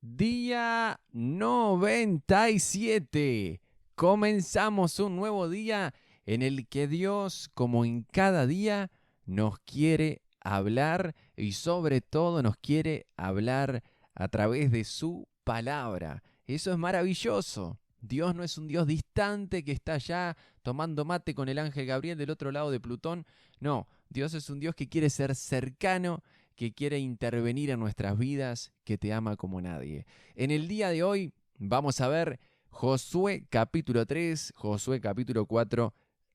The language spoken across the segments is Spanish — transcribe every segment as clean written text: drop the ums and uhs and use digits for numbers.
Día 97. Comenzamos un nuevo día en el que Dios, como en cada día, nos quiere hablar y sobre todo nos quiere hablar a través de su palabra. Eso es maravilloso. Dios no es un Dios distante que está allá tomando mate con el ángel Gabriel del otro lado de Plutón. No, Dios es un Dios que quiere ser cercano, que quiere intervenir en nuestras vidas, que te ama como nadie. En el día de hoy vamos a ver Josué capítulo 3, Josué capítulo 4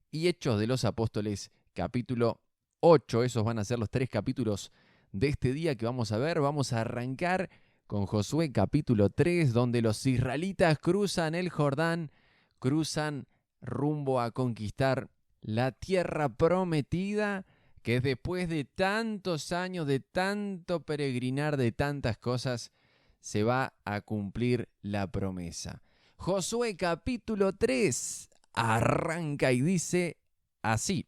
y Hechos de los Apóstoles capítulo 8. Esos van a ser los 3 capítulos de este día que vamos a ver. Vamos a arrancar con Josué capítulo 3, donde los israelitas cruzan el Jordán, cruzan rumbo a conquistar la tierra prometida, que después de tantos años, de tanto peregrinar, de tantas cosas, se va a cumplir la promesa. Josué capítulo 3 arranca y dice así: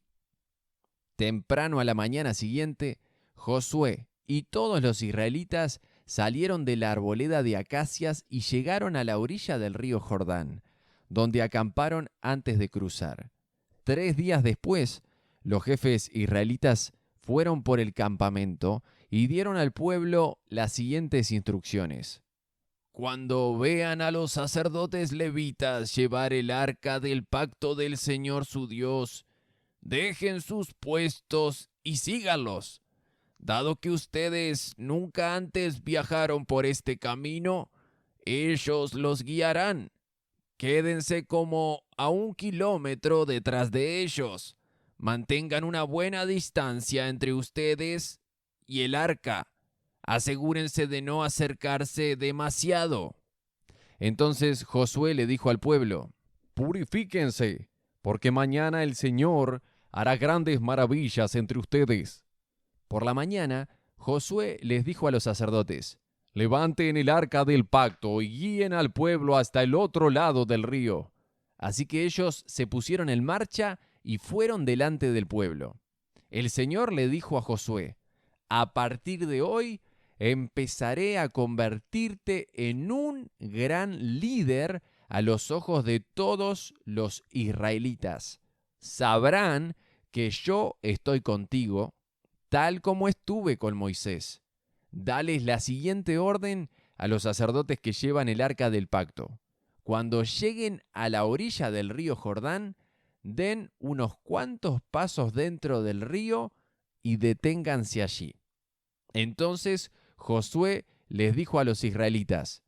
temprano a la mañana siguiente, Josué y todos los israelitas salieron de la arboleda de acacias y llegaron a la orilla del río Jordán, donde acamparon antes de cruzar. 3 días después, los jefes israelitas fueron por el campamento y dieron al pueblo las siguientes instrucciones. Cuando vean a los sacerdotes levitas llevar el arca del pacto del Señor su Dios, dejen sus puestos y síganlos. Dado que ustedes nunca antes viajaron por este camino, ellos los guiarán. Quédense como a 1 kilómetro detrás de ellos. Mantengan una buena distancia entre ustedes y el arca. Asegúrense de no acercarse demasiado. Entonces Josué le dijo al pueblo: purifíquense, porque mañana el Señor hará grandes maravillas entre ustedes. Por la mañana, Josué les dijo a los sacerdotes: levanten el arca del pacto y guíen al pueblo hasta el otro lado del río. Así que ellos se pusieron en marcha y fueron delante del pueblo. El Señor le dijo a Josué: a partir de hoy empezaré a convertirte en un gran líder a los ojos de todos los israelitas. Sabrán que yo estoy contigo, tal como estuve con Moisés. Dales la siguiente orden a los sacerdotes que llevan el arca del pacto. Cuando lleguen a la orilla del río Jordán, den unos cuantos pasos dentro del río y deténganse allí. Entonces Josué les dijo a los israelitas: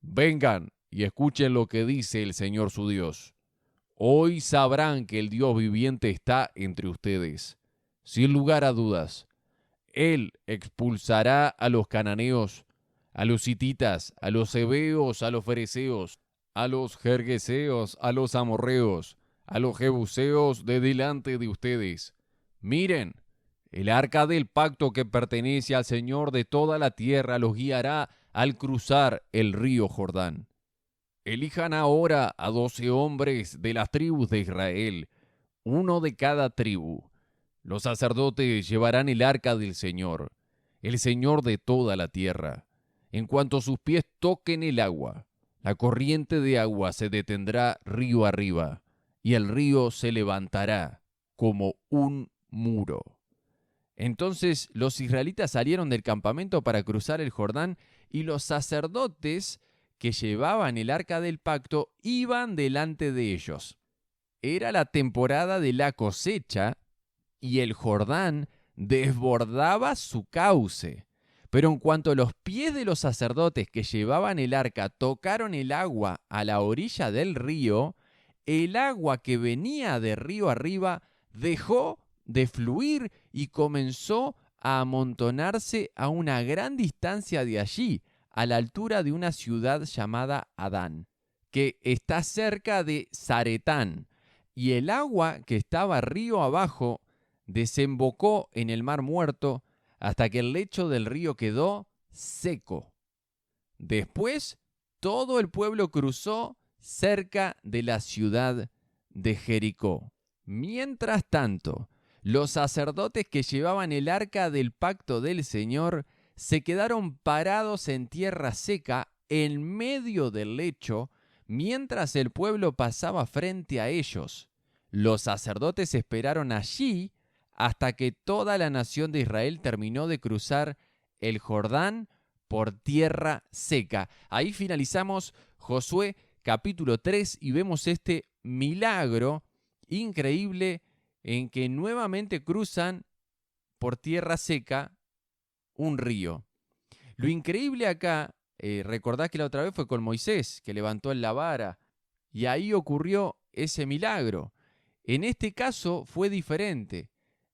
vengan y escuchen lo que dice el Señor su Dios. Hoy sabrán que el Dios viviente está entre ustedes. Sin lugar a dudas, Él expulsará a los cananeos, a los hititas, a los heveos, a los fereceos, a los jergueseos, a los amorreos, a los jebuseos de delante de ustedes. Miren, el arca del pacto que pertenece al Señor de toda la tierra los guiará al cruzar el río Jordán. Elijan ahora a 12 hombres de las tribus de Israel, uno de cada tribu. Los sacerdotes llevarán el arca del Señor, el Señor de toda la tierra. En cuanto sus pies toquen el agua, la corriente de agua se detendrá río arriba, y el río se levantará como un muro. Entonces los israelitas salieron del campamento para cruzar el Jordán, y los sacerdotes que llevaban el arca del pacto iban delante de ellos. Era la temporada de la cosecha y el Jordán desbordaba su cauce. Pero en cuanto los pies de los sacerdotes que llevaban el arca tocaron el agua a la orilla del río, el agua que venía de río arriba dejó de fluir y comenzó a amontonarse a una gran distancia de allí, a la altura de una ciudad llamada Adán, que está cerca de Zaretán. Y el agua que estaba río abajo desembocó en el mar Muerto hasta que el lecho del río quedó seco. Después, todo el pueblo cruzó cerca de la ciudad de Jericó. Mientras tanto, los sacerdotes que llevaban el arca del pacto del Señor se quedaron parados en tierra seca en medio del lecho, mientras el pueblo pasaba frente a ellos. Los sacerdotes esperaron allí hasta que toda la nación de Israel terminó de cruzar el Jordán por tierra seca. Ahí finalizamos Josué capítulo 3 y vemos este milagro increíble en que nuevamente cruzan por tierra seca un río. Lo increíble acá, recordad que la otra vez fue con Moisés, que levantó la vara, y ahí ocurrió ese milagro. En este caso fue diferente.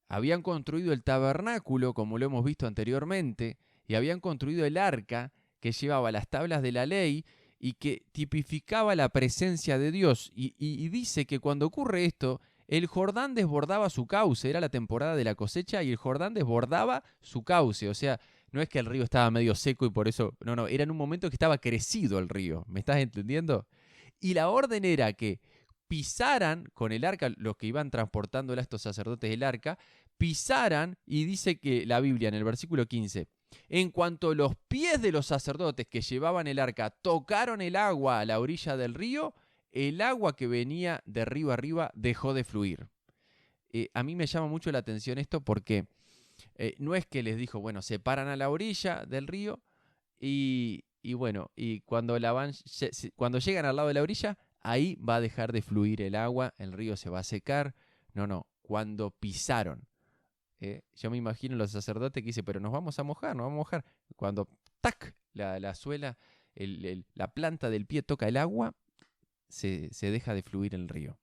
Habían construido el tabernáculo, como lo hemos visto anteriormente, y habían construido el arca que llevaba las tablas de la ley y que tipificaba la presencia de Dios. Y dice que cuando ocurre esto, el Jordán desbordaba su cauce. Era la temporada de la cosecha y el Jordán desbordaba su cauce. O sea, no es que el río estaba medio seco y por eso... No, era en un momento que estaba crecido el río. ¿Me estás entendiendo? Y la orden era que pisaran con el arca, los que iban transportando a estos sacerdotes del arca, pisaran, y dice que la Biblia en el versículo 15, en cuanto los pies de los sacerdotes que llevaban el arca tocaron el agua a la orilla del río, el agua que venía de río arriba dejó de fluir. A mí me llama mucho la atención esto porque no es que les dijo, bueno, se paran a la orilla del río y bueno, y cuando llegan al lado de la orilla, ahí va a dejar de fluir el agua, el río se va a secar. No, cuando pisaron. Yo me imagino los sacerdotes que dicen, pero nos vamos a mojar. Cuando, ¡tac!, la suela, la planta del pie toca el agua, se deja de fluir el río.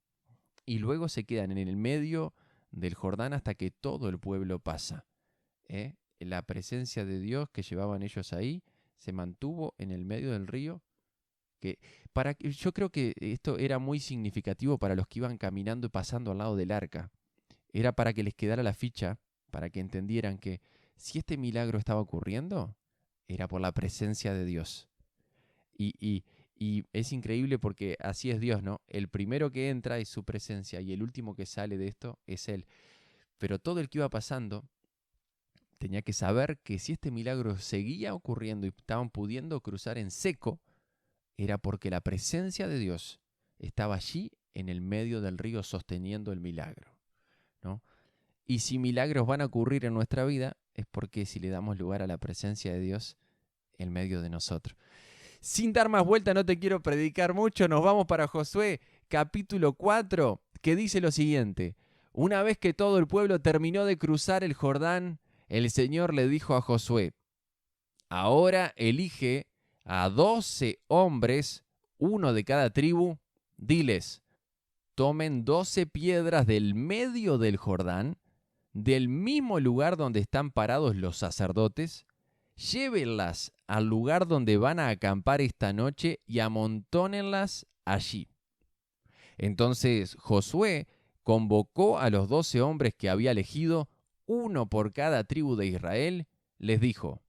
Y luego se quedan en el medio del Jordán hasta que todo el pueblo pasa. La presencia de Dios que llevaban ellos ahí se mantuvo en el medio del río. Yo creo que esto era muy significativo para los que iban caminando y pasando al lado del arca. Era para que les quedara la ficha, para que entendieran que si este milagro estaba ocurriendo, era por la presencia de Dios. Y es increíble porque así es Dios, ¿no? El primero que entra es su presencia y el último que sale de esto es Él. Pero todo el que iba pasando tenía que saber que si este milagro seguía ocurriendo y estaban pudiendo cruzar en seco, era porque la presencia de Dios estaba allí en el medio del río sosteniendo el milagro, ¿no? Y si milagros van a ocurrir en nuestra vida, es porque si le damos lugar a la presencia de Dios en medio de nosotros. Sin dar más vuelta, no te quiero predicar mucho, nos vamos para Josué capítulo 4, que dice lo siguiente. Una vez que todo el pueblo terminó de cruzar el Jordán, el Señor le dijo a Josué, ahora elige a 12 hombres, uno de cada tribu, diles, tomen 12 piedras del medio del Jordán, del mismo lugar donde están parados los sacerdotes, llévenlas al lugar donde van a acampar esta noche y amontónenlas allí. Entonces Josué convocó a los 12 hombres que había elegido, uno por cada tribu de Israel, les dijo,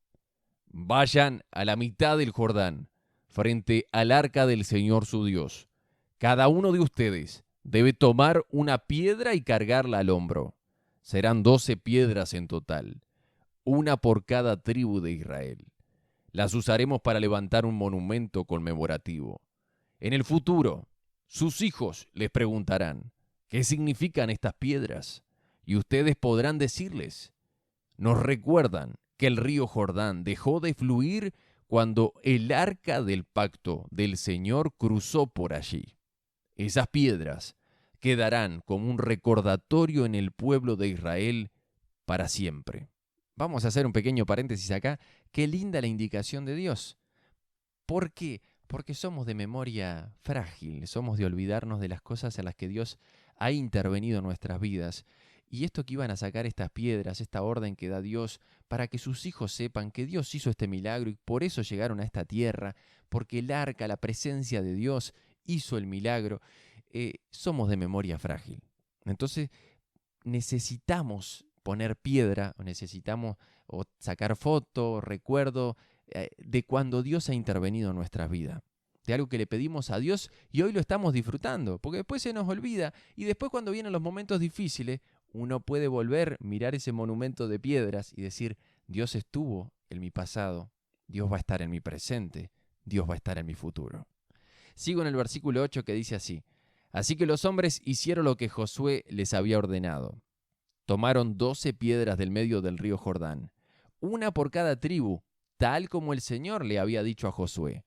vayan a la mitad del Jordán, frente al arca del Señor su Dios. Cada uno de ustedes debe tomar una piedra y cargarla al hombro. Serán 12 piedras en total, una por cada tribu de Israel. Las usaremos para levantar un monumento conmemorativo. En el futuro, sus hijos les preguntarán, ¿qué significan estas piedras? Y ustedes podrán decirles, nos recuerdan que el río Jordán dejó de fluir cuando el arca del pacto del Señor cruzó por allí. Esas piedras quedarán como un recordatorio en el pueblo de Israel para siempre. Vamos a hacer un pequeño paréntesis acá. Qué linda la indicación de Dios. ¿Por qué? Porque somos de memoria frágil, somos de olvidarnos de las cosas en las que Dios ha intervenido en nuestras vidas. Y esto que iban a sacar estas piedras, esta orden que da Dios, para que sus hijos sepan que Dios hizo este milagro y por eso llegaron a esta tierra, porque el arca, la presencia de Dios, hizo el milagro. Somos de memoria frágil. Entonces necesitamos poner piedra, o necesitamos sacar foto, recuerdo de cuando Dios ha intervenido en nuestra vida, de algo que le pedimos a Dios y hoy lo estamos disfrutando, porque después se nos olvida y después cuando vienen los momentos difíciles, uno puede volver, mirar ese monumento de piedras y decir, Dios estuvo en mi pasado, Dios va a estar en mi presente, Dios va a estar en mi futuro. Sigo en el versículo 8 que dice así: Así que los hombres hicieron lo que Josué les había ordenado. Tomaron 12 piedras del medio del río Jordán, una por cada tribu, tal como el Señor le había dicho a Josué.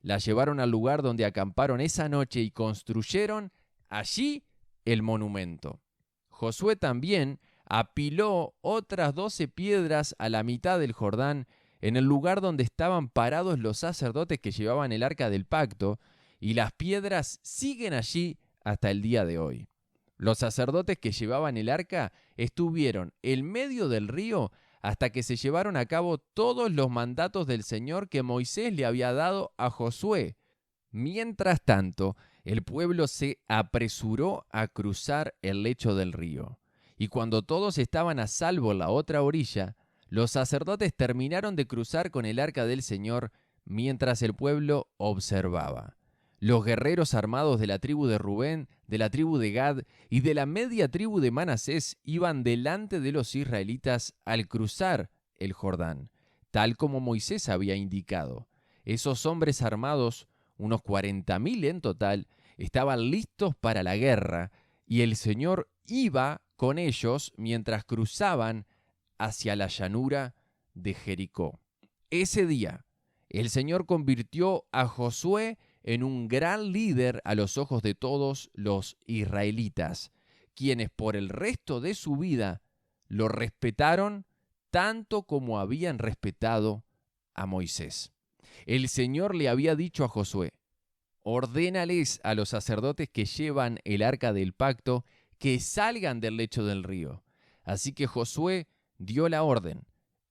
Las llevaron al lugar donde acamparon esa noche y construyeron allí el monumento. Josué también apiló otras 12 piedras a la mitad del Jordán, en el lugar donde estaban parados los sacerdotes que llevaban el arca del pacto, y las piedras siguen allí hasta el día de hoy. Los sacerdotes que llevaban el arca estuvieron en medio del río hasta que se llevaron a cabo todos los mandatos del Señor que Moisés le había dado a Josué. Mientras tanto, el pueblo se apresuró a cruzar el lecho del río. Y cuando todos estaban a salvo en la otra orilla, los sacerdotes terminaron de cruzar con el arca del Señor mientras el pueblo observaba. Los guerreros armados de la tribu de Rubén, de la tribu de Gad y de la media tribu de Manasés iban delante de los israelitas al cruzar el Jordán, tal como Moisés había indicado. Esos hombres armados, unos 40.000 en total, estaban listos para la guerra y el Señor iba con ellos mientras cruzaban hacia la llanura de Jericó. Ese día, el Señor convirtió a Josué en un gran líder a los ojos de todos los israelitas, quienes por el resto de su vida lo respetaron tanto como habían respetado a Moisés. El Señor le había dicho a Josué: ordénales a los sacerdotes que llevan el arca del pacto que salgan del lecho del río. Así que Josué dio la orden.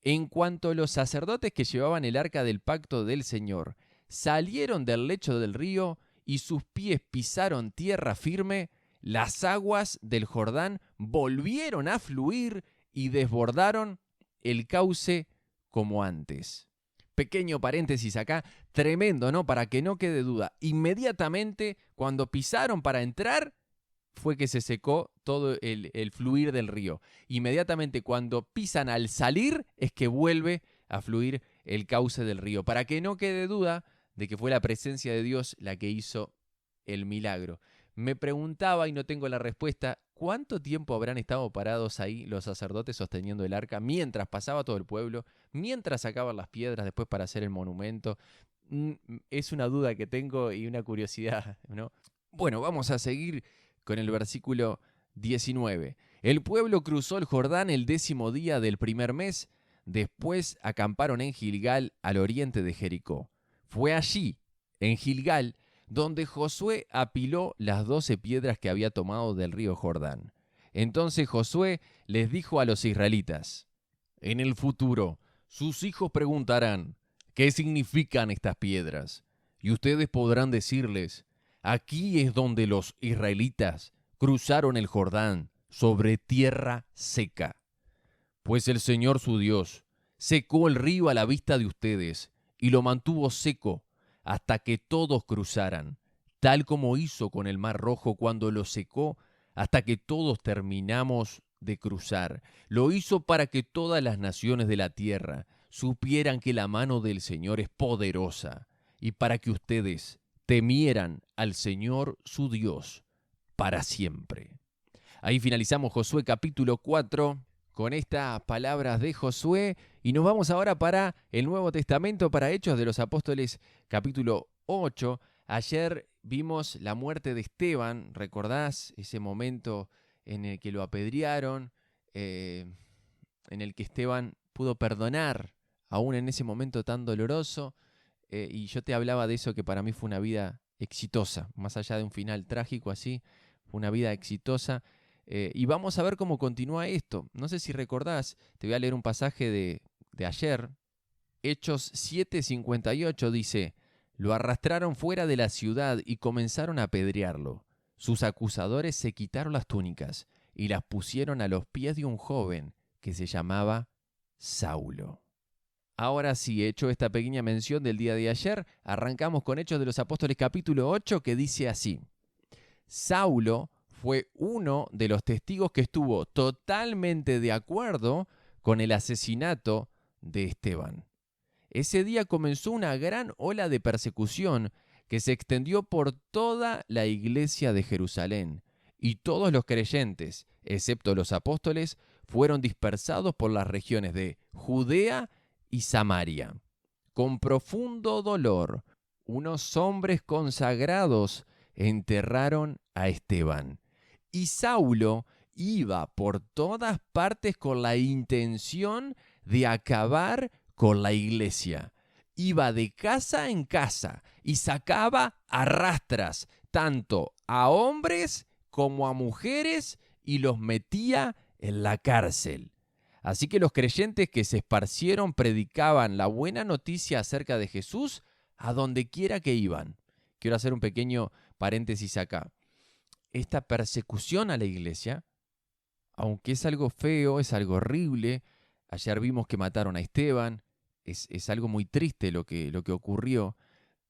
En cuanto los sacerdotes que llevaban el arca del pacto del Señor salieron del lecho del río y sus pies pisaron tierra firme, las aguas del Jordán volvieron a fluir y desbordaron el cauce como antes. Pequeño paréntesis acá, tremendo, ¿no? Para que no quede duda. Inmediatamente, cuando pisaron para entrar, fue que se secó todo el fluir del río. Inmediatamente cuando pisan al salir, es que vuelve a fluir el cauce del río. Para que no quede duda de que fue la presencia de Dios la que hizo el milagro. Me preguntaba, y no tengo la respuesta, ¿cuánto tiempo habrán estado parados ahí los sacerdotes sosteniendo el arca mientras pasaba todo el pueblo, mientras sacaban las piedras después para hacer el monumento? Es una duda que tengo y una curiosidad, ¿no? Bueno, vamos a seguir con el versículo 19. El pueblo cruzó el Jordán el 10º día del primer mes, después acamparon en Gilgal, al oriente de Jericó. Fue allí, en Gilgal, donde Josué apiló las 12 piedras que había tomado del río Jordán. Entonces Josué les dijo a los israelitas: en el futuro, sus hijos preguntarán: ¿qué significan estas piedras? Y ustedes podrán decirles: aquí es donde los israelitas cruzaron el Jordán sobre tierra seca. Pues el Señor su Dios secó el río a la vista de ustedes y lo mantuvo seco hasta que todos cruzaran, tal como hizo con el Mar Rojo cuando lo secó hasta que todos terminamos de cruzar. Lo hizo para que todas las naciones de la tierra supieran que la mano del Señor es poderosa y para que ustedes temieran al Señor su Dios para siempre. Ahí finalizamos Josué capítulo 4 con estas palabras de Josué y nos vamos ahora para el Nuevo Testamento, para Hechos de los Apóstoles capítulo 8. Ayer vimos la muerte de Esteban, ¿recordás ese momento en el que lo apedrearon, en el que Esteban pudo perdonar aún en ese momento tan doloroso? Y yo te hablaba de eso, que para mí fue una vida exitosa, más allá de un final trágico así, fue una vida exitosa. Y vamos a ver cómo continúa esto. No sé si recordás, te voy a leer un pasaje de ayer. Hechos 7:58 dice: lo arrastraron fuera de la ciudad y comenzaron a apedrearlo. Sus acusadores se quitaron las túnicas y las pusieron a los pies de un joven que se llamaba Saulo. Ahora sí, hecho esta pequeña mención del día de ayer, arrancamos con Hechos de los Apóstoles capítulo 8, que dice así: Saulo fue uno de los testigos que estuvo totalmente de acuerdo con el asesinato de Esteban. ese día comenzó una gran ola de persecución que se extendió por toda la iglesia de Jerusalén, y todos los creyentes, excepto los apóstoles, fueron dispersados por las regiones de Judea y Samaria. Con profundo dolor, unos hombres consagrados enterraron a Esteban. Y Saulo iba por todas partes con la intención de acabar con la iglesia. Iba de casa en casa y sacaba a rastras tanto a hombres como a mujeres y los metía en la cárcel. Así que los creyentes que se esparcieron predicaban la buena noticia acerca de Jesús a donde quiera que iban. Quiero hacer un pequeño paréntesis acá. Esta persecución a la iglesia, aunque es algo feo, es algo horrible, ayer vimos que mataron a Esteban, es algo muy triste lo que ocurrió,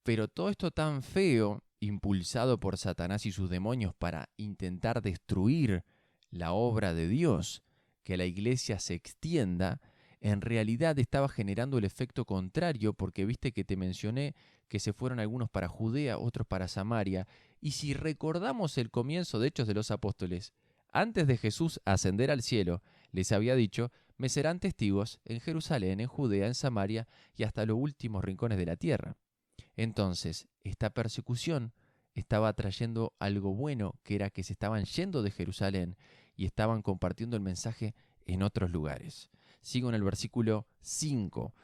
pero todo esto tan feo, impulsado por Satanás y sus demonios para intentar destruir la obra de Dios, que la iglesia se extienda, en realidad estaba generando el efecto contrario, porque viste que te mencioné que se fueron algunos para Judea, otros para Samaria, y si recordamos el comienzo de Hechos de los Apóstoles, antes de Jesús ascender al cielo, les había dicho: me serán testigos en Jerusalén, en Judea, en Samaria y hasta los últimos rincones de la tierra. Entonces, esta persecución estaba trayendo algo bueno, que era que se estaban yendo de Jerusalén y estaban compartiendo el mensaje en otros lugares. Sigo en el versículo 5.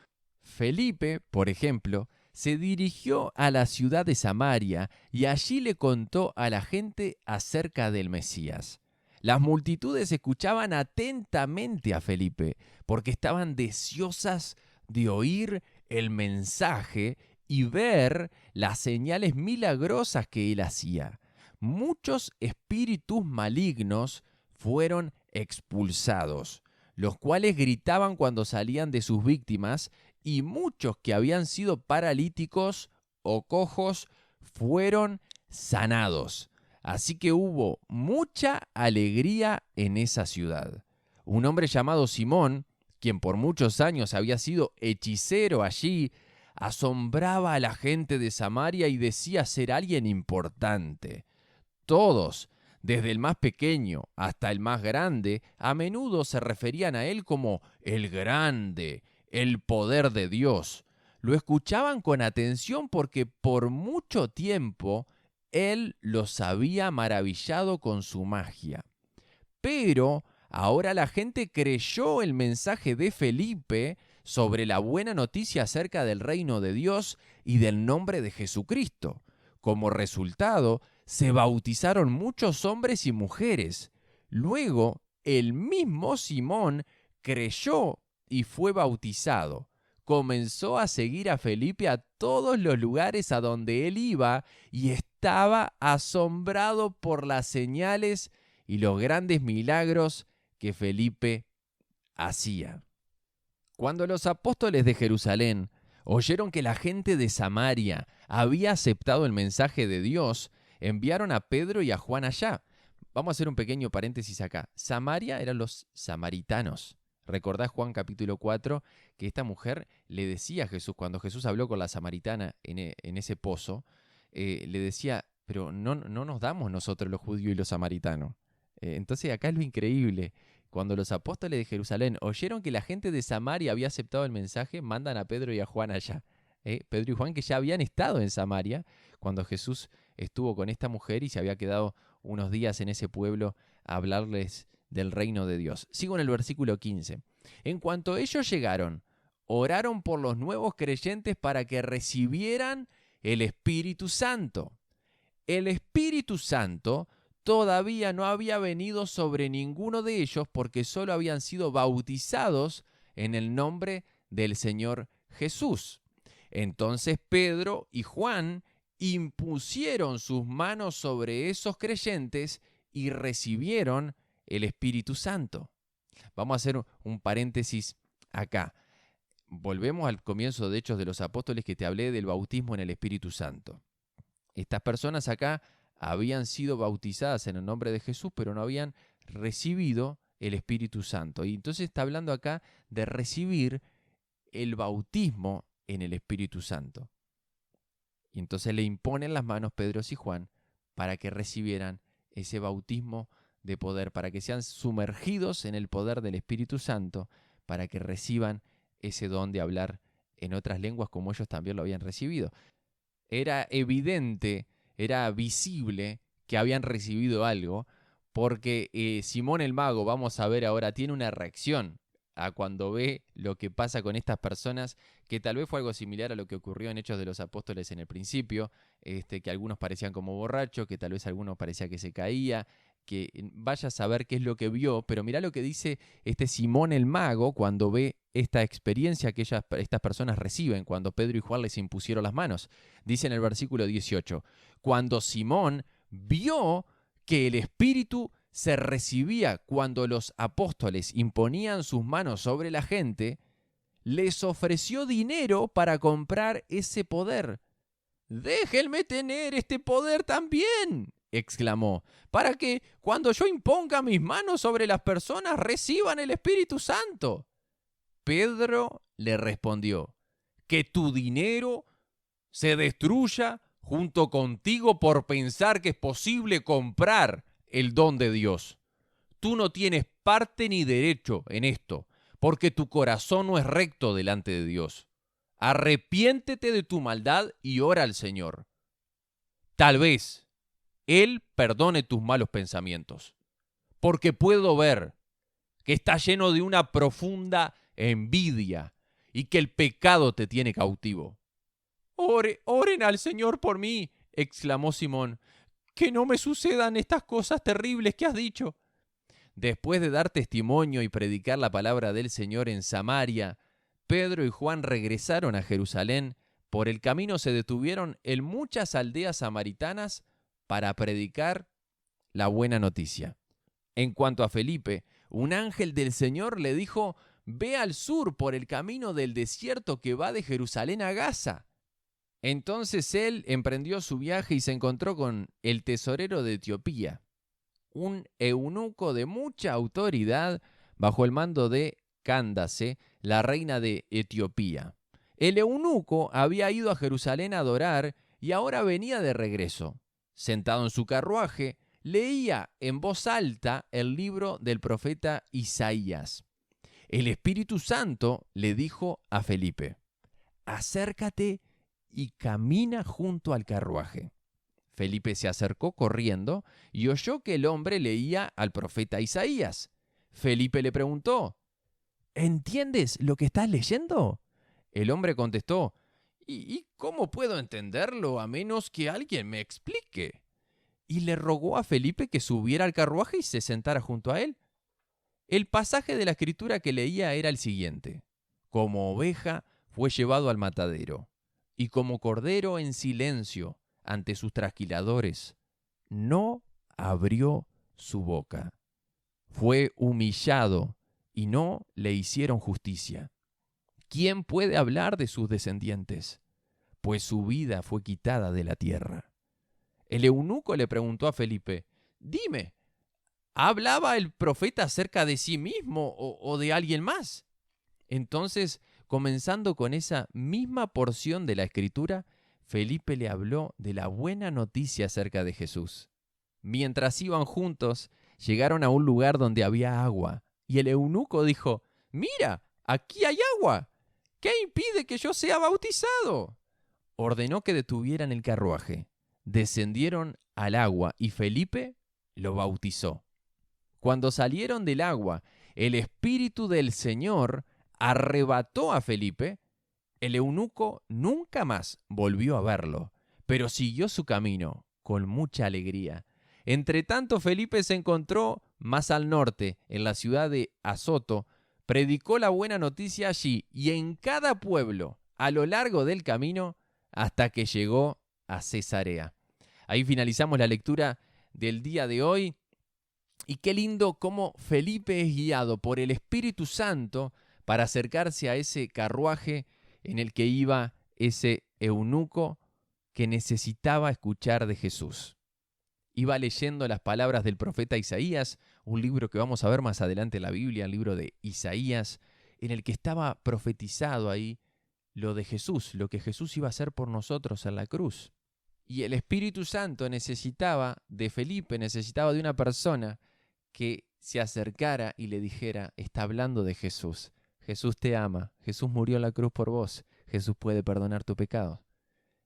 Felipe, por ejemplo, se dirigió a la ciudad de Samaria y allí le contó a la gente acerca del Mesías. Las multitudes escuchaban atentamente a Felipe porque estaban deseosas de oír el mensaje y ver las señales milagrosas que él hacía. Muchos espíritus malignos fueron expulsados, los cuales gritaban cuando salían de sus víctimas, y muchos que habían sido paralíticos o cojos fueron sanados. Así que hubo mucha alegría en esa ciudad. Un hombre llamado Simón, quien por muchos años había sido hechicero allí, asombraba a la gente de Samaria y decía ser alguien importante. Todos, desde el más pequeño hasta el más grande, a menudo se referían a él como el grande, el poder de Dios. Lo escuchaban con atención porque por mucho tiempo él los había maravillado con su magia. Pero ahora la gente creyó el mensaje de Felipe sobre la buena noticia acerca del reino de Dios y del nombre de Jesucristo. Como resultado, se bautizaron muchos hombres y mujeres. Luego, el mismo Simón creyó y fue bautizado. Comenzó a seguir a Felipe a todos los lugares a donde él iba y estaba asombrado por las señales y los grandes milagros que Felipe hacía. Cuando los apóstoles de Jerusalén oyeron que la gente de Samaria había aceptado el mensaje de Dios, enviaron a Pedro y a Juan allá. Vamos a hacer un pequeño paréntesis acá. Samaria eran los samaritanos. ¿Recordás Juan capítulo 4 que esta mujer le decía a Jesús, cuando Jesús habló con la samaritana en ese pozo, le decía: pero no nos damos nosotros los judíos y los samaritanos? Entonces acá es lo increíble. Cuando los apóstoles de Jerusalén oyeron que la gente de Samaria había aceptado el mensaje, mandan a Pedro y a Juan allá. Pedro y Juan, que ya habían estado en Samaria cuando Jesús estuvo con esta mujer y se había quedado unos días en ese pueblo a hablarles del reino de Dios. Sigo en el versículo 15. En cuanto ellos llegaron, oraron por los nuevos creyentes para que recibieran el Espíritu Santo. El Espíritu Santo todavía no había venido sobre ninguno de ellos porque solo habían sido bautizados en el nombre del Señor Jesús. Entonces Pedro y Juan impusieron sus manos sobre esos creyentes y recibieron el Espíritu Santo. Vamos a hacer un paréntesis acá. Volvemos al comienzo de Hechos de los Apóstoles, que te hablé del bautismo en el Espíritu Santo. Estas personas acá habían sido bautizadas en el nombre de Jesús, pero no habían recibido el Espíritu Santo. Y entonces está hablando acá de recibir el bautismo en el Espíritu Santo. Y entonces le imponen las manos Pedro y Juan para que recibieran ese bautismo de poder, para que sean sumergidos en el poder del Espíritu Santo, para que reciban ese don de hablar en otras lenguas como ellos también lo habían recibido. Era evidente, era visible que habían recibido algo, porque Simón el Mago, vamos a ver ahora, tiene una reacción a cuando ve lo que pasa con estas personas, que tal vez fue algo similar a lo que ocurrió en Hechos de los Apóstoles en el principio, que algunos parecían como borrachos, que tal vez algunos parecía que se caía, que vaya a saber qué es lo que vio, pero mirá lo que dice Simón el Mago cuando ve esta experiencia que estas personas reciben cuando Pedro y Juan les impusieron las manos. Dice en el versículo 18, cuando Simón vio que el Espíritu se recibía cuando los apóstoles imponían sus manos sobre la gente, les ofreció dinero para comprar ese poder. «Déjenme tener este poder también», exclamó, «para que cuando yo imponga mis manos sobre las personas reciban el Espíritu Santo». Pedro le respondió, «Que tu dinero se destruya junto contigo por pensar que es posible comprar el don de Dios. Tú no tienes parte ni derecho en esto, porque tu corazón no es recto delante de Dios. Arrepiéntete de tu maldad y ora al Señor. Tal vez Él perdone tus malos pensamientos, porque puedo ver que estás lleno de una profunda envidia y que el pecado te tiene cautivo. «Oren al Señor por mí», exclamó Simón, «que no me sucedan estas cosas terribles que has dicho». Después de dar testimonio y predicar la palabra del Señor en Samaria, Pedro y Juan regresaron a Jerusalén. Por el camino se detuvieron en muchas aldeas samaritanas para predicar la buena noticia. En cuanto a Felipe, un ángel del Señor le dijo, «Ve al sur por el camino del desierto que va de Jerusalén a Gaza». Entonces él emprendió su viaje y se encontró con el tesorero de Etiopía, un eunuco de mucha autoridad bajo el mando de Cándace, la reina de Etiopía. El eunuco había ido a Jerusalén a adorar y ahora venía de regreso. Sentado en su carruaje, leía en voz alta el libro del profeta Isaías. El Espíritu Santo le dijo a Felipe, «Acércate y camina junto al carruaje». Felipe se acercó corriendo y oyó que el hombre leía al profeta Isaías. Felipe le preguntó, «¿Entiendes lo que estás leyendo?» El hombre contestó, ¿Y cómo puedo entenderlo a menos que alguien me explique? Y le rogó a Felipe que subiera al carruaje y se sentara junto a él. El pasaje de la escritura que leía era el siguiente: «Como oveja fue llevado al matadero, y como cordero en silencio ante sus trasquiladores, no abrió su boca. Fue humillado y no le hicieron justicia. ¿Quién puede hablar de sus descendientes? Pues su vida fue quitada de la tierra». El eunuco le preguntó a Felipe, «Dime, ¿hablaba el profeta acerca de sí mismo o de alguien más?» Entonces, comenzando con esa misma porción de la escritura, Felipe le habló de la buena noticia acerca de Jesús. Mientras iban juntos, llegaron a un lugar donde había agua, y el eunuco dijo, «Mira, aquí hay agua. ¿Qué impide que yo sea bautizado?» Ordenó que detuvieran el carruaje. Descendieron al agua y Felipe lo bautizó. Cuando salieron del agua, el Espíritu del Señor arrebató a Felipe. El eunuco nunca más volvió a verlo, pero siguió su camino con mucha alegría. Entretanto, Felipe se encontró más al norte, en la ciudad de Azoto, predicó la buena noticia allí y en cada pueblo, a lo largo del camino, hasta que llegó a Cesarea. Ahí finalizamos la lectura del día de hoy. Y qué lindo cómo Felipe es guiado por el Espíritu Santo para acercarse a ese carruaje en el que iba ese eunuco que necesitaba escuchar de Jesús. Iba leyendo las palabras del profeta Isaías, un libro que vamos a ver más adelante en la Biblia, el libro de Isaías, en el que estaba profetizado ahí lo de Jesús, lo que Jesús iba a hacer por nosotros en la cruz. Y el Espíritu Santo necesitaba de Felipe, necesitaba de una persona que se acercara y le dijera, está hablando de Jesús. Jesús te ama, Jesús murió en la cruz por vos, Jesús puede perdonar tu pecado.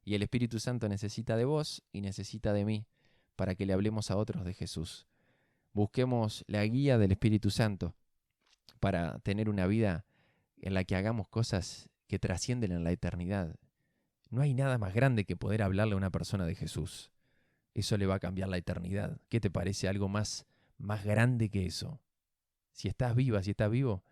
Y el Espíritu Santo necesita de vos y necesita de mí para que le hablemos a otros de Jesús. Busquemos la guía del Espíritu Santo para tener una vida en la que hagamos cosas que trascienden en la eternidad. No hay nada más grande que poder hablarle a una persona de Jesús. Eso le va a cambiar la eternidad. ¿Qué te parece algo más grande que eso? Si estás viva, si estás vivo,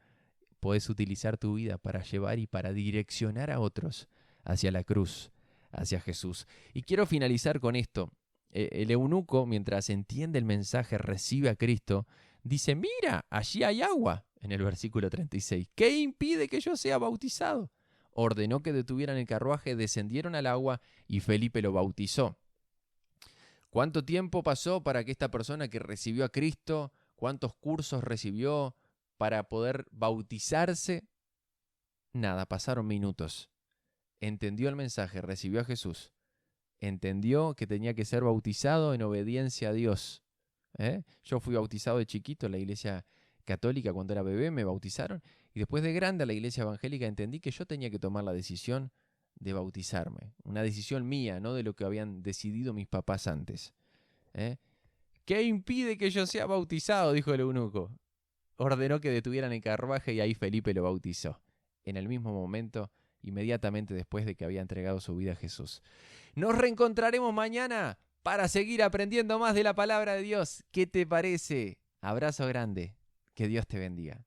podés utilizar tu vida para llevar y para direccionar a otros hacia la cruz, hacia Jesús. Y quiero finalizar con esto. El eunuco, mientras entiende el mensaje, recibe a Cristo, dice, mira, allí hay agua, en el versículo 36. ¿Qué impide que yo sea bautizado? Ordenó que detuvieran el carruaje, descendieron al agua y Felipe lo bautizó. ¿Cuánto tiempo pasó para que esta persona que recibió a Cristo, cuántos cursos recibió para poder bautizarse? Nada, pasaron minutos. Entendió el mensaje, recibió a Jesús. Entendió que tenía que ser bautizado en obediencia a Dios. Yo fui bautizado de chiquito en la iglesia católica cuando era bebé, me bautizaron. Y después de grande a la iglesia evangélica entendí que yo tenía que tomar la decisión de bautizarme. Una decisión mía, no de lo que habían decidido mis papás antes. ¿Qué impide que yo sea bautizado?, dijo el eunuco. Ordenó que detuvieran el carruaje y ahí Felipe lo bautizó. En el mismo momento, inmediatamente después de que había entregado su vida a Jesús. Nos reencontraremos mañana para seguir aprendiendo más de la palabra de Dios. ¿Qué te parece? Abrazo grande. Que Dios te bendiga.